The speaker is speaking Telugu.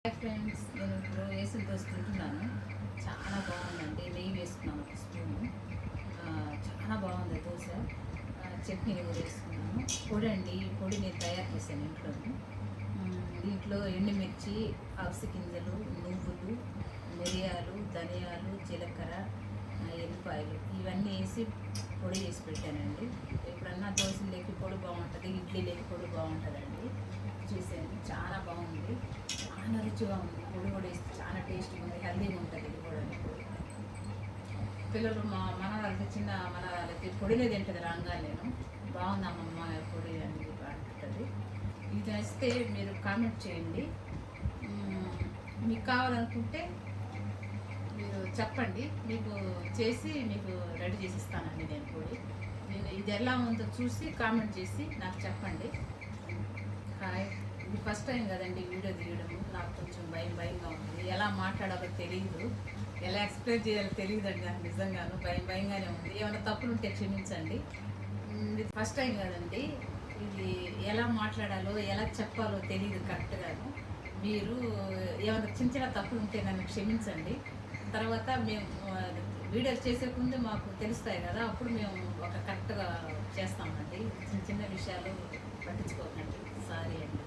హాయ్ ఫ్రెండ్స్, నేను ఇప్పుడు వేసిన దోశ తింటున్నాను. చాలా బాగుందండి. నెయ్యి వేసుకున్నాను ఒక స్పూను. చాలా బాగుంది దోశ. చట్నీ కూడా వేసుకున్నాను. పొడి అండి, ఈ పొడి నేను తయారు చేశాను ఇంట్లోనే. దీంట్లో ఎండుమిర్చి, అవిసె గింజలు, నువ్వులు, మిరియాలు, ధనియాలు, జీలకర్ర, ఎల్లిపాయలు ఇవన్నీ వేసి పొడి చేసి పెట్టానండి. ఎప్పుడన్నా దోశలోకి పొడి బాగుంటుంది, ఇడ్లీలోకి పొడి బాగుంటుందండి. చూసాను, చాలా బాగుంది, చాలా రుచిగా ఉంది. పొడి కూడా వేస్తే చాలా టేస్ట్గా ఉంది, హెల్దీగా ఉంటుంది. ఇది కూడా పిల్లలు మన వాళ్ళకి మన వాళ్ళకి పొడిలో తింటుంది రాగానేను. బాగుంది అమ్మమ్మ పొడి అని అంటుంది. ఇది నచ్చితే మీరు కామెంట్ చేయండి. మీకు కావాలనుకుంటే మీరు చెప్పండి, మీకు చేసి మీకు రెడీ చేసి ఇస్తానండి. నేను పొడి ఇది ఎలా ఉందో చూసి కామెంట్ చేసి నాకు చెప్పండి. హాయ్, ఇది ఫస్ట్ టైం కదండి వీడియో తీయడము. నాకు కొంచెం భయంగా ఉంది. ఎలా మాట్లాడాలో తెలియదు, ఎలా ఎక్స్ప్లెయిన్ చేయాలో తెలియదండి. నాకు నిజంగాను భయంగానే ఉంది. ఏమైనా తప్పులు ఉంటే క్షమించండి. ఇది ఫస్ట్ టైం కదండి. ఇది ఎలా మాట్లాడాలో ఎలా చెప్పాలో తెలియదు కరెక్ట్గాను. మీరు ఏమైనా చిన్న తప్పులు ఉంటే నన్ను క్షమించండి. తర్వాత మేము వీడియోస్ చేసే ముందు మాకు తెలుస్తాయి కదా, అప్పుడు మేము ఒక కరెక్ట్గా చేస్తామండి. చిన్న విషయాలు పట్టించుకోకండి. సారీ అండి.